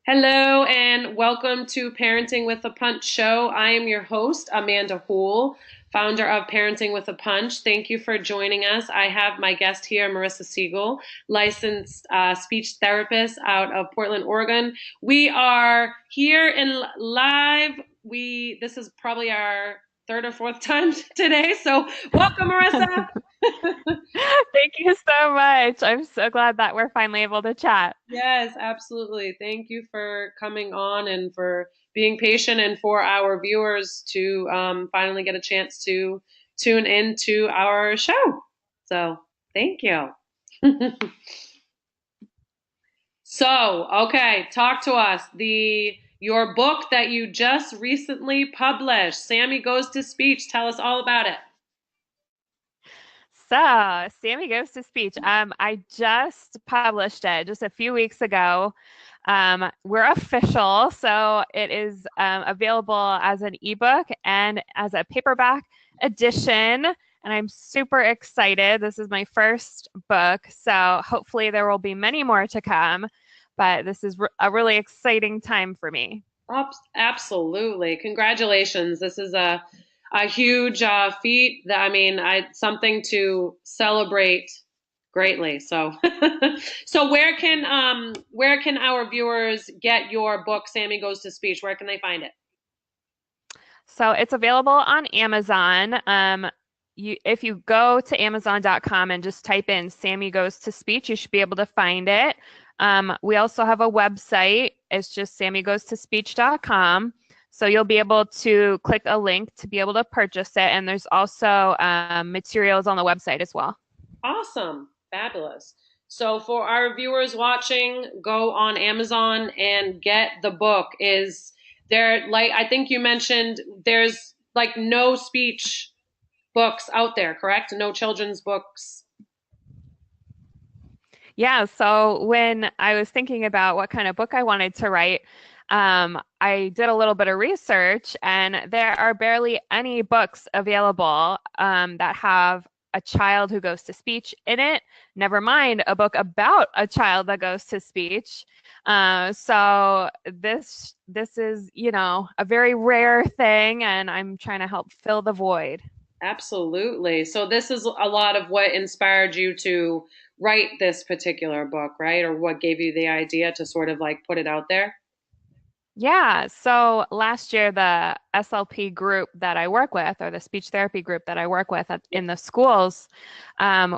Hello and welcome to Parenting with a Punch show. I am your host, Amanda Houle, founder of Parenting with a Punch. Thank you for joining us. I have my guest here, Marissa Siegel, licensed speech therapist out of Portland, Oregon. We are here in live. This is probably our third or fourth time today. So welcome, Marissa. Thank you so much. I'm so glad that we're finally able to chat. Yes, absolutely. Thank you for coming on and for being patient and for our viewers to finally get a chance to tune into our show. So, thank you. So, okay, talk to us. The your book that you just recently published, Sammy Goes to Speech. Tell us all about it. So, Sammy Goes to Speech. I just published it just a few weeks ago. We're official, so it is available as an ebook and as a paperback edition. And I'm super excited. This is my first book, so hopefully there will be many more to come. But this is a really exciting time for me. Absolutely. Congratulations. This is a huge feat that something to celebrate greatly. So so where can our viewers get your book Sammy Goes to Speech? Where can they find it? So it's available on Amazon. If you go to Amazon.com and just type in Sammy Goes to Speech, you should be able to find it. We also have a website. It's just sammygoestospeech.com. So you'll be able to click a link to be able to purchase it. And there's also materials on the website as well. Awesome. Fabulous. So for our viewers watching, go on Amazon and get the book. Is there, like I think you mentioned, there's like no speech books out there, correct? No children's books. Yeah, so when I was thinking about what kind of book I wanted to write, I did a little bit of research, and there are barely any books available that have a child who goes to speech in it, never mind a book about a child that goes to speech. So this is, a very rare thing, and I'm trying to help fill the void. Absolutely. So this is a lot of what inspired you to write this particular book, right? Or what gave you the idea to sort of like put it out there? Yeah, so last year, the SLP group that I work with, or the speech therapy group that I work with in the schools,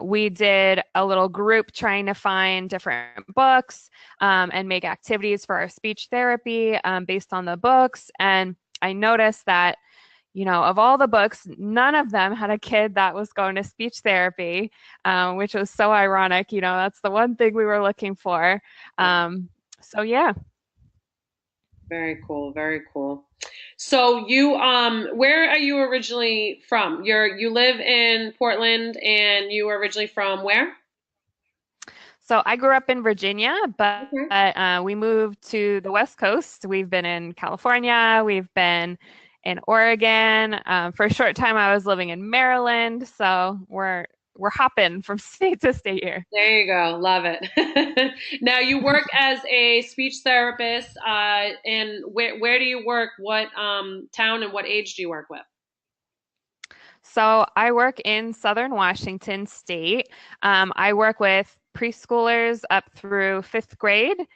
we did a little group trying to find different books and make activities for our speech therapy based on the books. And I noticed that, of all the books, none of them had a kid that was going to speech therapy, which was so ironic. That's the one thing we were looking for. So, yeah. Very cool, very cool. So where are you originally from? You live in Portland and you were originally from where? So I grew up in Virginia, but Okay. we moved to the West Coast. We've been in California. We've been in Oregon. For a short time, I was living in Maryland. So we're hopping from state to state here. There you go. Love it. Now you work as a speech therapist, and where do you work? What town and what age do you work with? So I work in Southern Washington State. I work with preschoolers up through fifth grade.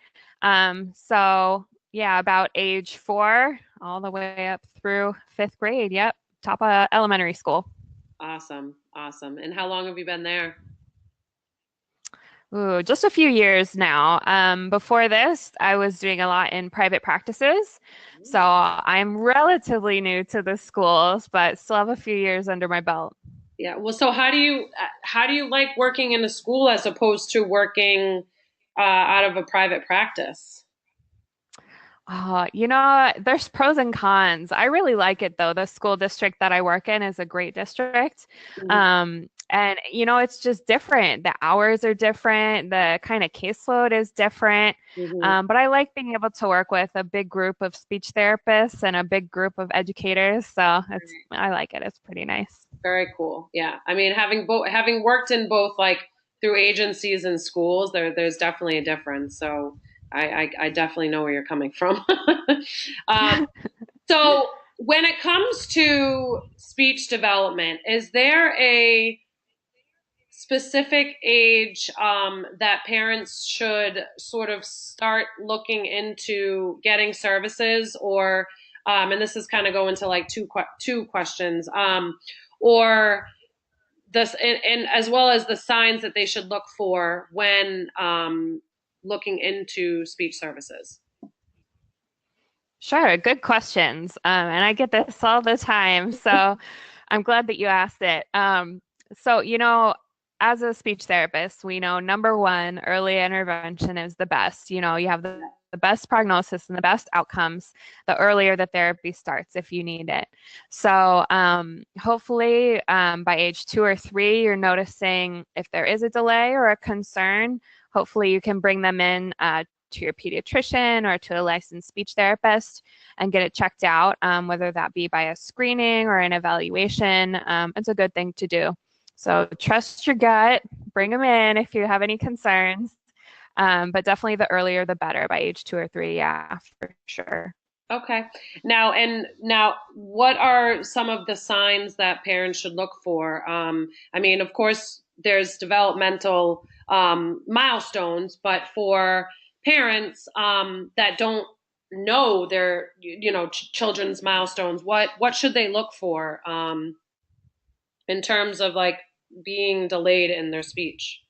So yeah, about age 4 all the way up through fifth grade. Yep, top of elementary school. Awesome, awesome. And how long have you been there? Ooh, just a few years now. Before this, I was doing a lot in private practices. So I'm relatively new to the schools, but still have a few years under my belt. Yeah. Well, so how do you like working in a school as opposed to working out of a private practice? There's pros and cons. I really like it though. The school district that I work in is a great district. Mhm. And it's just different. The hours are different. The kind of caseload is different. Mhm. But I like being able to work with a big group of speech therapists and a big group of educators. So I like it. It's pretty nice. Very cool. Yeah. I mean, having worked in both like through agencies and schools, there's definitely a difference. So I definitely know where you're coming from. um, so when it comes to speech development, is there a specific age that parents should sort of start looking into getting services, or and this is kind of going to like two questions, or this and as well as the signs that they should look for when looking into speech services. Sure, good questions. And I get this all the time. So I'm glad that you asked it. So, as a speech therapist, we know number one, early intervention is the best. You have the best prognosis and the best outcomes the earlier the therapy starts if you need it. So, hopefully, by age 2 or 3, you're noticing if there is a delay or a concern. Hopefully, you can bring them in to your pediatrician or to a licensed speech therapist and get it checked out, whether that be by a screening or an evaluation. It's a good thing to do. So trust your gut, bring them in if you have any concerns, but definitely the earlier the better by age 2 or 3, yeah, for sure. Okay. Now, what are some of the signs that parents should look for? I mean, of course, there's developmental milestones, but for parents that don't know their, children's milestones, what should they look for in terms of like being delayed in their speech?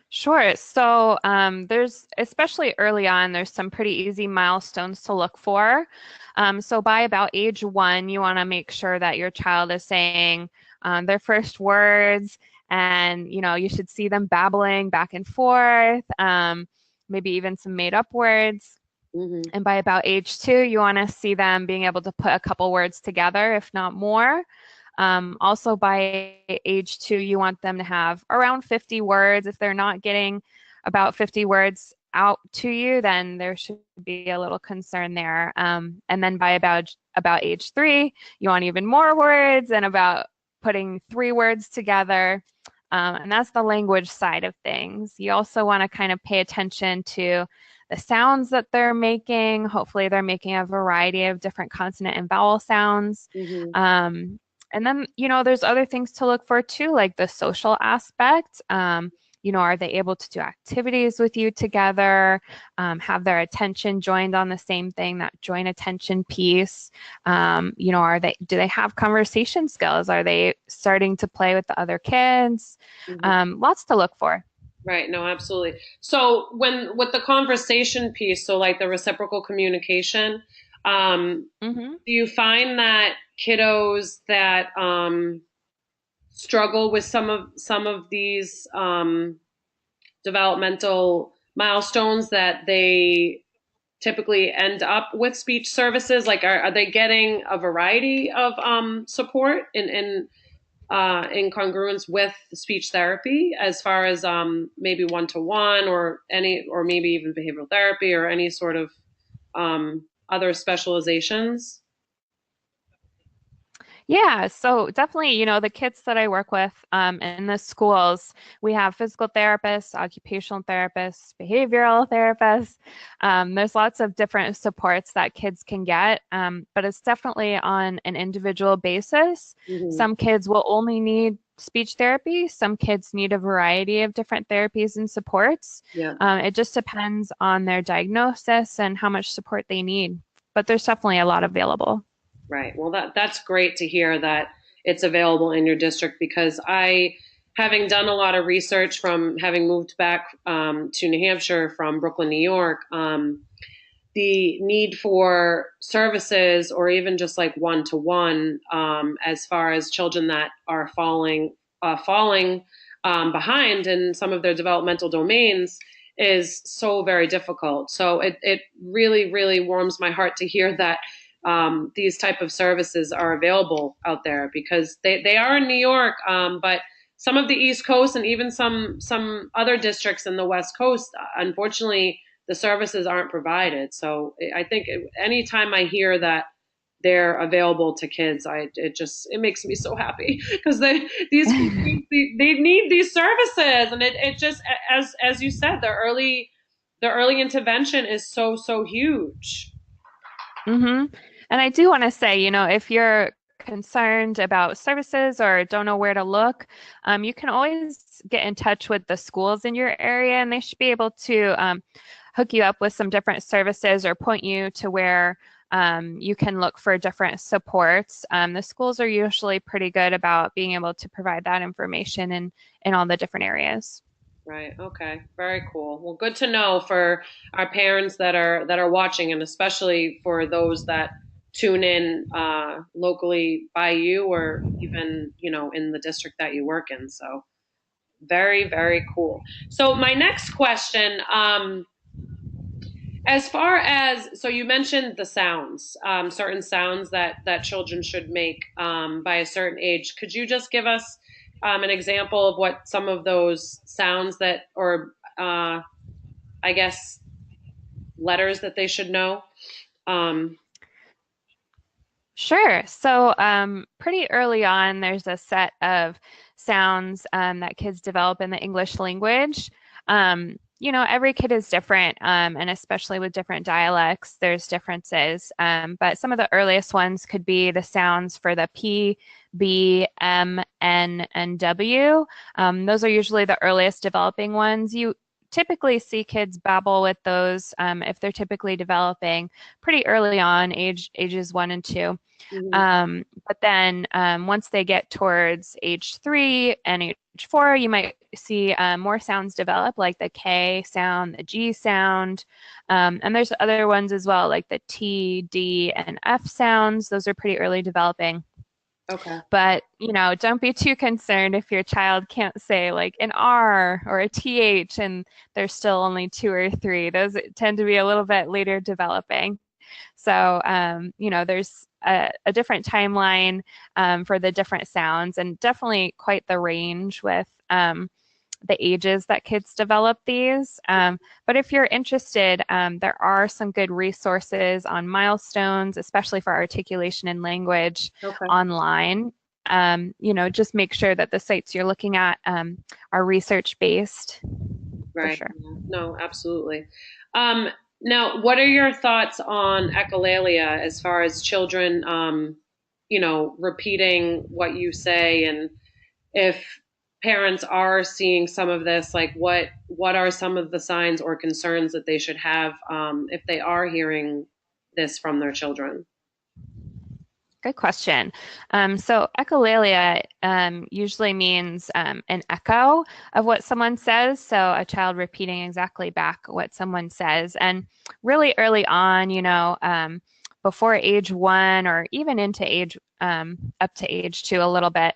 Sure. So there's, especially early on, there's some pretty easy milestones to look for. So by about age 1, you want to make sure that your child is saying their first words, and you should see them babbling back and forth, maybe even some made-up words. Mm-hmm. And by about age 2, you want to see them being able to put a couple words together, if not more. Also, by age 2, you want them to have around 50 words. If they're not getting about 50 words out to you, then there should be a little concern there. And then by about age 3, you want even more words and about putting 3 words together. And that's the language side of things. You also want to kind of pay attention to the sounds that they're making. Hopefully, they're making a variety of different consonant and vowel sounds. Mm-hmm. And then, there's other things to look for too, like the social aspect. Are they able to do activities with you together, have their attention joined on the same thing, that joint attention piece? Do they have conversation skills? Are they starting to play with the other kids? Mm-hmm. Lots to look for. Right. No, absolutely. So when with the conversation piece, so like the reciprocal communication, Mm-hmm. do you find that kiddos that struggle with some of these developmental milestones that they typically end up with speech services? Like, are they getting a variety of support in congruence with speech therapy, as far as maybe one-to-one or maybe even behavioral therapy or any sort of other specializations? Yeah, so definitely, the kids that I work with in the schools, we have physical therapists, occupational therapists, behavioral therapists. There's lots of different supports that kids can get, but it's definitely on an individual basis. Mm-hmm. Some kids will only need speech therapy. Some kids need a variety of different therapies and supports. Yeah. It just depends on their diagnosis and how much support they need, but there's definitely a lot available. Right. Well, that's great to hear that it's available in your district, because having done a lot of research from having moved back to New Hampshire from Brooklyn, New York, the need for services or even just like one-to-one, as far as children that are falling behind in some of their developmental domains, is so very difficult. So it really, really warms my heart to hear that these type of services are available out there, because they are in New York, but some of the East Coast and even some other districts in the West Coast, unfortunately, the services aren't provided. So I think anytime I hear that they're available to kids, it makes me so happy, because they need these services, and it just, as you said, the the early intervention is so, so huge. hmm And I do want to say, if you're concerned about services or don't know where to look, you can always get in touch with the schools in your area, and they should be able to hook you up with some different services or point you to where you can look for different supports. The schools are usually pretty good about being able to provide that information in all the different areas. Right. Okay. Very cool. Well, good to know for our parents that are watching, and especially for those that tune in locally by you, or even in the district that you work in. So very, very cool. So my next question, as far as, so you mentioned the sounds, certain sounds that children should make by a certain age. Could you just give us an example of what some of those sounds that, or I guess letters that they should know? Um, Sure. So, pretty early on, there's a set of sounds that kids develop in the English language. Every kid is different, and especially with different dialects, there's differences. But some of the earliest ones could be the sounds for the P, B, M, N, and W. Those are usually the earliest developing ones. You typically see kids babble with those if they're typically developing pretty early on, ages 1 and 2. mhm. But then once they get towards age 3 and age 4, you might see more sounds develop, like the K sound, the G sound. And there's other ones as well, like the T, D, and F sounds. Those are pretty early developing. Okay. But, don't be too concerned if your child can't say like an R or a TH and they're still only 2 or 3. Those tend to be a little bit later developing. So, there's a different timeline for the different sounds, and definitely quite the range with the ages that kids develop these. But if you're interested, there are some good resources on milestones, especially for articulation and language Okay. online. Just make sure that the sites you're looking at are research based for Right. sure. Yeah. No, absolutely. Um, Now, what are your thoughts on echolalia as far as children, repeating what you say, and if parents are seeing some of this, like what are some of the signs or concerns that they should have if they are hearing this from their children? Good question. So echolalia usually means an echo of what someone says. So a child repeating exactly back what someone says. And really early on, before age 1 or even into age up to age 2 a little bit,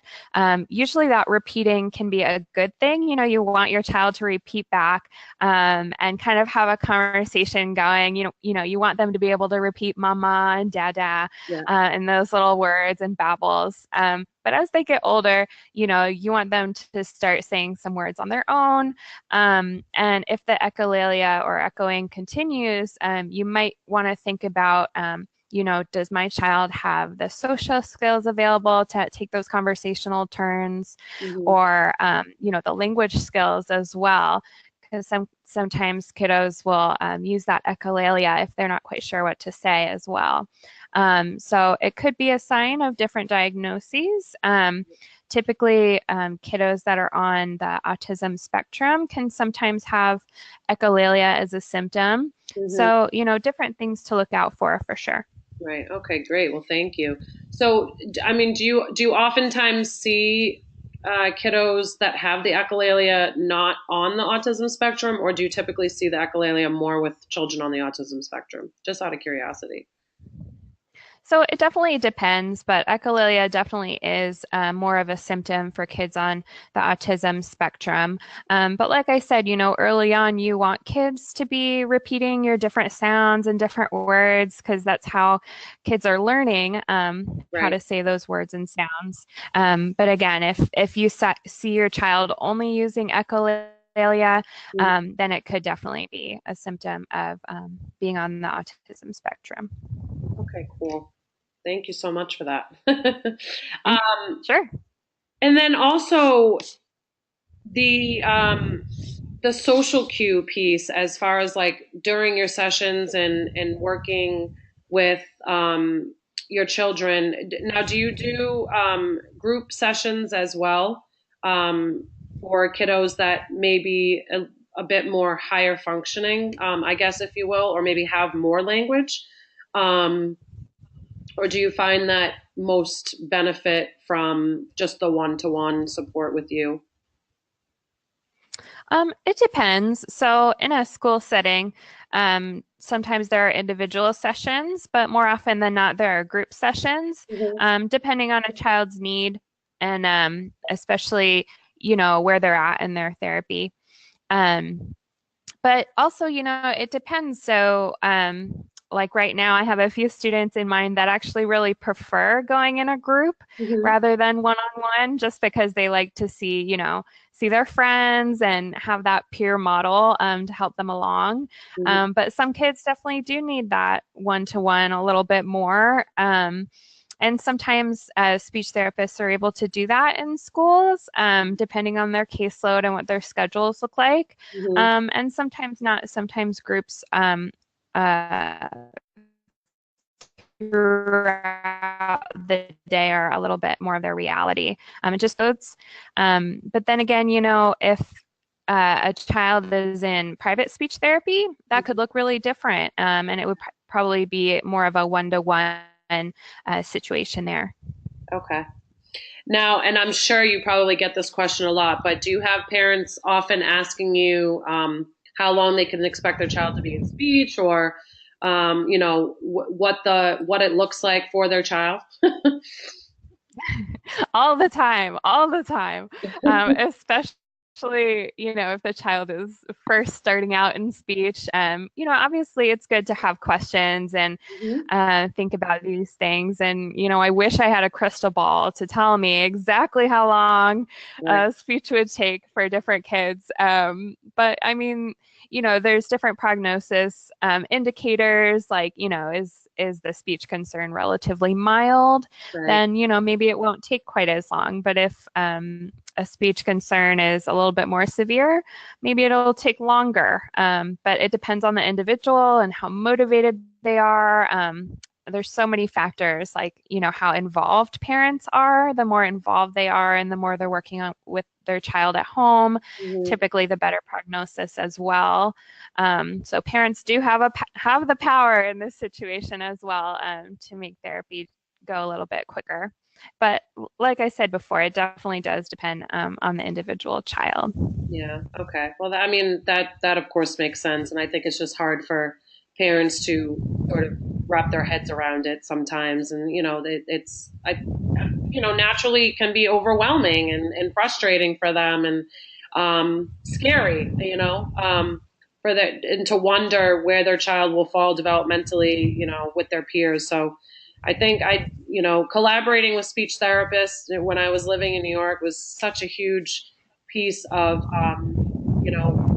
usually that repeating can be a good thing. You want your child to repeat back and kind of have a conversation going. You want them to be able to repeat mama and dada Yeah. and those little words and babbles. But as they get older, you want them to start saying some words on their own. And if the echolalia or echoing continues, you might want to think about, does my child have the social skills available to take those conversational turns, Hmm. or, the language skills as well? Because sometimes kiddos will use that echolalia if they're not quite sure what to say as well. So it could be a sign of different diagnoses. Typically, kiddos that are on the autism spectrum can sometimes have echolalia as a symptom. Hmm. So, different things to look out for sure. Right. Okay, great. Well, thank you. So, I mean, do you oftentimes see kiddos that have the echolalia not on the autism spectrum, or do you typically see the echolalia more with children on the autism spectrum? Just out of curiosity. So it definitely depends, but echolalia definitely is more of a symptom for kids on the autism spectrum. But like I said, early on, you want kids to be repeating your different sounds and different words because that's how kids are learning how Right. to say those words and sounds. But again, if you see your child only using echolalia, Mhm. then it could definitely be a symptom of being on the autism spectrum. Okay, cool. Thank you so much for that. Mhm. um, Sure. and then also the the social cue piece, as far as like during your sessions and working with your children. Now, do you do group sessions as well um, for kiddos that may be a bit more higher functioning, I guess, if you will, or maybe have more language? Um, or do you find that most benefit from just the one-to-one support with you? It depends. So in a school setting, sometimes there are individual sessions, but more often than not, there are group sessions, Mhm. depending on a child's need and especially, where they're at in their therapy. Um, but also, it depends. So, like right now, I have a few students in mind that actually really prefer going in a group Mhm. rather than one-on-one, just because they like to see, see their friends and have that peer model to help them along. Mhm. But some kids definitely do need that one-to-one a little bit more. And sometimes speech therapists are able to do that in schools, depending on their caseload and what their schedules look like. Mhm. And sometimes not. Sometimes groups uh, throughout the day are a little bit more of their reality. It just goes. But then again, if a child is in private speech therapy, that could look really different. And it would probably be more of a one-to-one situation there. Okay. Now, and I'm sure you probably get this question a lot, but do you have parents often asking you how long they can expect their child to be in speech, or what it looks like for their child? All the time, all the time. Especially, if the child is first starting out in speech. Obviously it's good to have questions and Mhm. think about these things. And, I wish I had a crystal ball to tell me exactly how long Right. speech would take for different kids. But I mean, there's different prognosis indicators, like, is the speech concern relatively mild? Right. Then maybe it won't take quite as long. But if a speech concern is a little bit more severe, maybe it'll take longer. But it depends on the individual and how motivated they are. There's so many factors, like how involved parents are. The more involved they are and the more they're working on with their child at home, Mhm. typically the better prognosis as well. So parents do have the power in this situation as well, to make therapy go a little bit quicker. But like I said before, it definitely does depend on the individual child. Yeah. Okay. Well, I mean, that of course makes sense, and I think it's just hard for parents to sort of wrap their heads around it sometimes, and it's naturally can be overwhelming and frustrating for them, and scary, for that, and to wonder where their child will fall developmentally, with their peers. So I think collaborating with speech therapists when I was living in New York was such a huge piece of,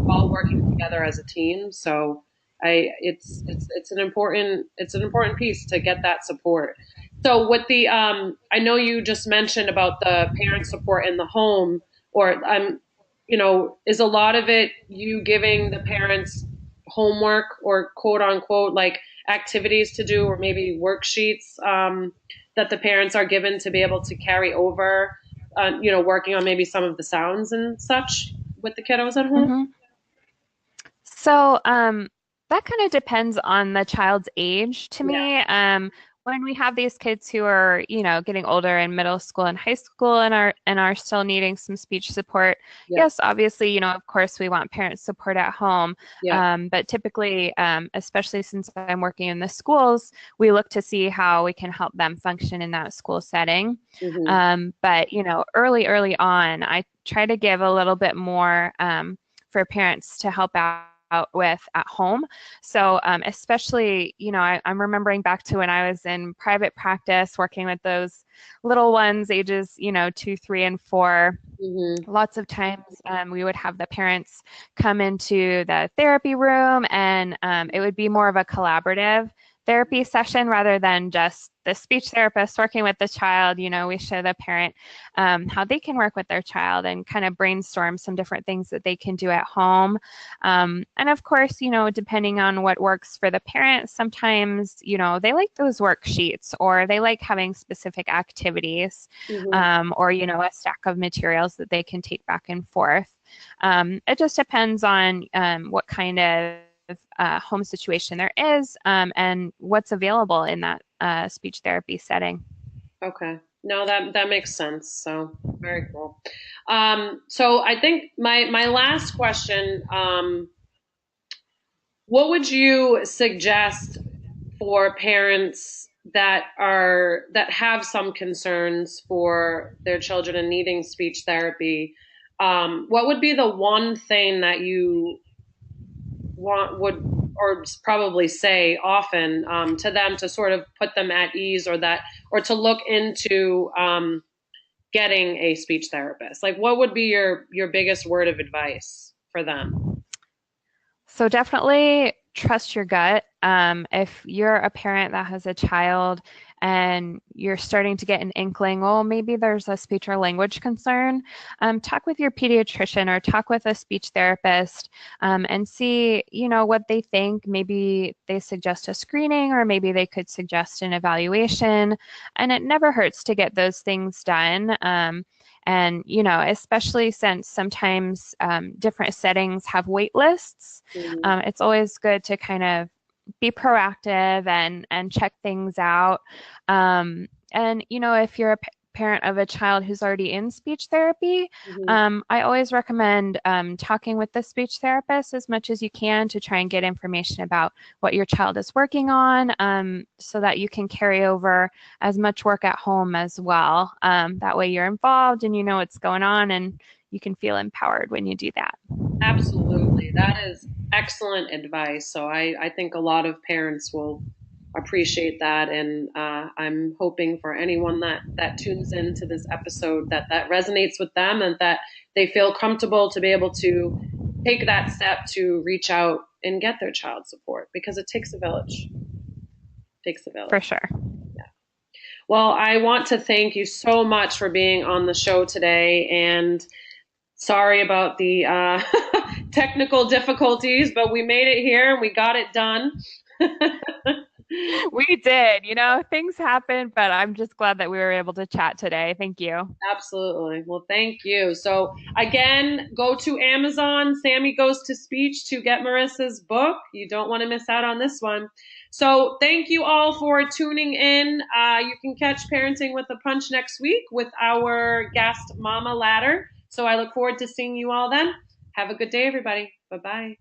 all working together as a team. So it's an important piece to get that support. So with the I know you just mentioned about the parent support in the home, or is a lot of it you giving the parents homework or quote unquote like activities to do, or maybe worksheets that the parents are given to be able to carry over, working on maybe some of the sounds and such with the kiddos at home? hmm So that kind of depends on the child's age to Yeah. me. When we have these kids who are, getting older in middle school and high school and are still needing some speech support, Yep. yes, obviously, of course, we want parent support at home. Yep. But typically, especially since I'm working in the schools, we look to see how we can help them function in that school setting. Hmm. But early on, I try to give a little bit more for parents to help out with at home. So especially, I'm remembering back to when I was in private practice working with those little ones, ages, 2, 3, and 4. Hmm. Lots of times we would have the parents come into the therapy room, and it would be more of a collaborative therapy session rather than just the speech therapist working with the child, we show the parent how they can work with their child and kind of brainstorm some different things that they can do at home. And of course, depending on what works for the parent, sometimes, they like those worksheets or they like having specific activities, or, a stack of materials that they can take back and forth. It just depends on what kind of home situation there is, and what's available in that speech therapy setting. Okay. No, that makes sense. So very cool. So I think my last question, what would you suggest for parents that have some concerns for their children and needing speech therapy? What would be the one thing that you would or probably say often to them to sort of put them at ease, or to look into getting a speech therapist? Like, what would be your biggest word of advice for them? So definitely trust your gut. If you're a parent that has a child and you're starting to get an inkling, well, maybe there's a speech or language concern, talk with your pediatrician or talk with a speech therapist, and see, what they think. Maybe they suggest a screening, or maybe they could suggest an evaluation. And it never hurts to get those things done. And, especially since sometimes different settings have wait lists, it's always good to kind of be proactive and check things out. And, if you're a parent of a child who's already in speech therapy, I always recommend talking with the speech therapist as much as you can to try and get information about what your child is working on, so that you can carry over as much work at home as well. That way you're involved and you know what's going on, and you can feel empowered when you do that. Absolutely. That is excellent advice. So I think a lot of parents will appreciate that. And I'm hoping for anyone that tunes into this episode that resonates with them, and that they feel comfortable to be able to take that step to reach out and get their child support, because it takes a village. It takes a For village. sure. Well, I want to thank you so much for being on the show today, and sorry about the technical difficulties, but we made it here and we got it done. We did, things happen, but I'm just glad that we were able to chat today. Thank you. Absolutely. Well, thank you. So again, go to Amazon, Sammy Goes to Speech, to get Marissa's book. You don't want to miss out on this one. So thank you all for tuning in. You can catch Parenting with a Punch next week with our guest, Mama Ladder. So I look forward to seeing you all then. Have a good day, everybody. Bye-bye.